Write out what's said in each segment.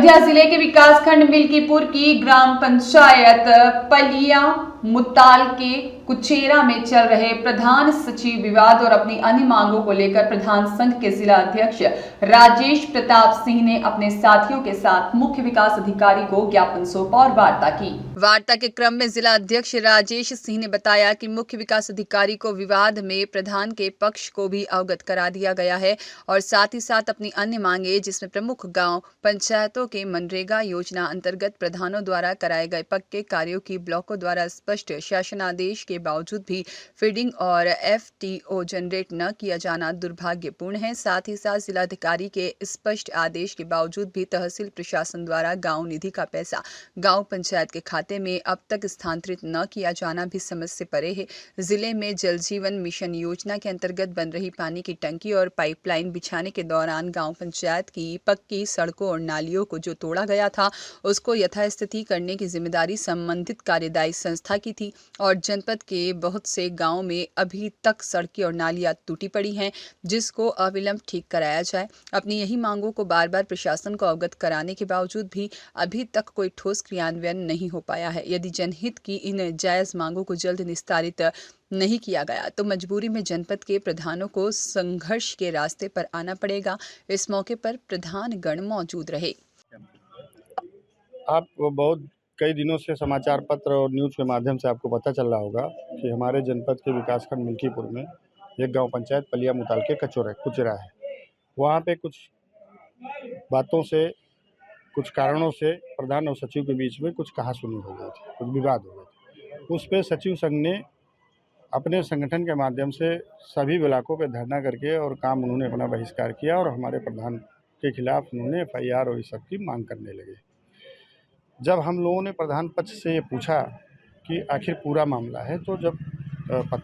अयोध्या जिले के विकासखंड मिल्कीपुर की ग्राम पंचायत पलिया मुताल के कुचेरा में चल रहे प्रधान सचिव विवाद और अपनी अन्य मांगों को लेकर प्रधान संघ के जिला अध्यक्ष राजेश प्रताप सिंह ने अपने साथियों के साथ मुख्य विकास अधिकारी को ज्ञापन सौंपा और वार्ता की। वार्ता के क्रम में जिला अध्यक्ष राजेश सिंह ने बताया कि मुख्य विकास अधिकारी को विवाद में प्रधान के पक्ष को भी अवगत करा दिया गया है और साथ ही साथ अपनी अन्य मांगे जिसमें प्रमुख गांव पंचायतों के मनरेगा योजना अंतर्गत प्रधानों द्वारा कराए गए पक्के कार्यों की ब्लॉकों द्वारा स्पष्ट शासनादेश के बावजूद भी फीडिंग और FTO जनरेट न किया जाना दुर्भाग्यपूर्ण है। साथ ही साथ जिलाधिकारी के स्पष्ट आदेश के बावजूद भी तहसील प्रशासन द्वारा गांव निधि का पैसा गांव पंचायत के खाते में अब तक स्थानांतरित न किया जाना भी समझ से परे है। जिले में जल जीवन मिशन योजना के अंतर्गत बन रही पानी की टंकी और पाइपलाइन बिछाने के दौरान गांव पंचायत की पक्की सड़कों और नालियों को जो तोड़ा गया था उसको यथास्थिति करने की जिम्मेदारी संबंधित कार्यदायी संस्था की थी और जनपद के बहुत से गांव में अभी तक सड़कें और नालियां टूटी पड़ी हैं जिसको अविलंब ठीक कराया जाए। अपनी यही मांगों को बार बार प्रशासन को अवगत कराने के बावजूद भी अभी तक कोई ठोस क्रियान्वयन नहीं हो पाया है। यदि जनहित की इन जायज मांगों को जल्द निस्तारित नहीं किया गया तो मजबूरी में जनपद के प्रधानों को संघर्ष के रास्ते पर आना पड़ेगा। इस मौके पर प्रधान गण मौजूद रहे। आप बहुत कई दिनों से समाचार पत्र और न्यूज़ के माध्यम से आपको पता चल रहा होगा कि हमारे जनपद के विकासखंड मिल्कीपुर में एक गांव पंचायत पलिया मुताल के कुचेरा है। वहाँ पे कुछ बातों से, कुछ कारणों से प्रधान और सचिव के बीच में कुछ कहासुनी हो गई थी, कुछ विवाद हो गए थे। उस पर सचिव संघ ने अपने संगठन के माध्यम से सभी ब्लॉकों पे धरना करके और काम उन्होंने अपना बहिष्कार किया और हमारे प्रधान के खिलाफ उन्होंने FIR और इस सब की मांग करने लगे। जब हम लोगों ने प्रधान पक्ष से ये पूछा कि आखिर पूरा मामला है, तो जब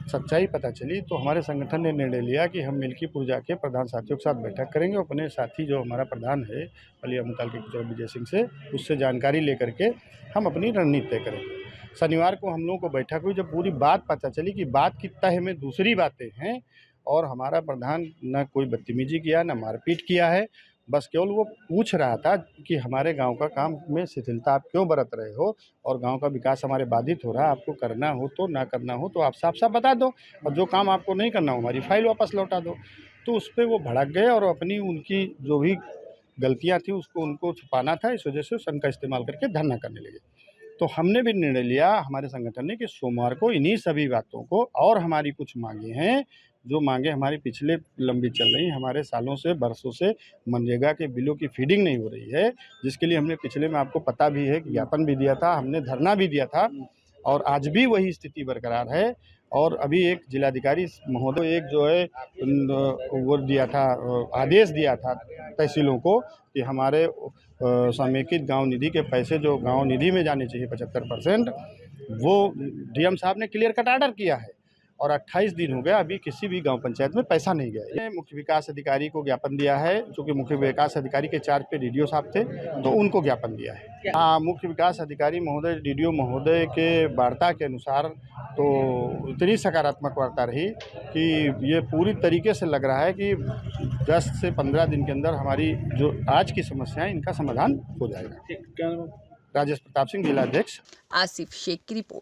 सच्चाई पता चली तो हमारे संगठन ने निर्णय लिया कि हम मिल्कीपुर जाके प्रधान साथियों के साथ बैठक करेंगे। अपने साथी जो हमारा प्रधान है पलिया मुताल के कुचेरा विजय सिंह से, उससे जानकारी लेकर के हम अपनी रणनीति तय करेंगे। शनिवार को हम लोगों को बैठक हुई, जब पूरी बात पता चली कि बात की तह में दूसरी बातें हैं और हमारा प्रधान न कोई बदतमीजी किया न मारपीट किया है, बस केवल वो पूछ रहा था कि हमारे गांव का काम में शिथिलता आप क्यों बरत रहे हो और गांव का विकास हमारे बाधित हो रहा है। आपको करना हो तो, ना करना हो तो आप साफ साफ बता दो और जो काम आपको नहीं करना हो हमारी फाइल वापस लौटा दो। तो उस पर वो भड़क गए और अपनी उनकी जो भी गलतियां थी उसको उनको छुपाना था, इस वजह से संघ का इस्तेमाल करके धरना करने लगे। तो हमने भी निर्णय लिया हमारे संगठन ने कि सोमवार को इन्हीं सभी बातों को और हमारी कुछ मांगे हैं जो मांगे हमारी पिछले लंबी चल रही, हमारे सालों से बरसों से मनरेगा के बिलों की फीडिंग नहीं हो रही है, जिसके लिए हमने पिछले में आपको पता भी है ज्ञापन भी दिया था, हमने धरना भी दिया था और आज भी वही स्थिति बरकरार है। और अभी एक जिलाधिकारी महोदय एक जो है वो दिया था, आदेश दिया था तहसीलों को कि हमारे समेकित गांव निधि के पैसे जो गांव निधि में जाने चाहिए 75%, वो DM साहब ने क्लियर कट ऑर्डर किया है और 28 दिन हो गया अभी किसी भी गांव पंचायत में पैसा नहीं गया। ये मुख्य विकास अधिकारी को ज्ञापन दिया है, चूँकि मुख्य विकास अधिकारी के चार्ज पे DDO साहब थे तो उनको ज्ञापन दिया है। हाँ, मुख्य विकास अधिकारी महोदय DDO महोदय के वार्ता के अनुसार तो इतनी सकारात्मक वार्ता रही कि ये पूरी तरीके से लग रहा है कि 10 से 15 दिन के अंदर हमारी जो आज की समस्याएं इनका समाधान हो जाएगा। राजेश प्रताप सिंह, जिला अध्यक्ष। आसिफ शेख की रिपोर्ट।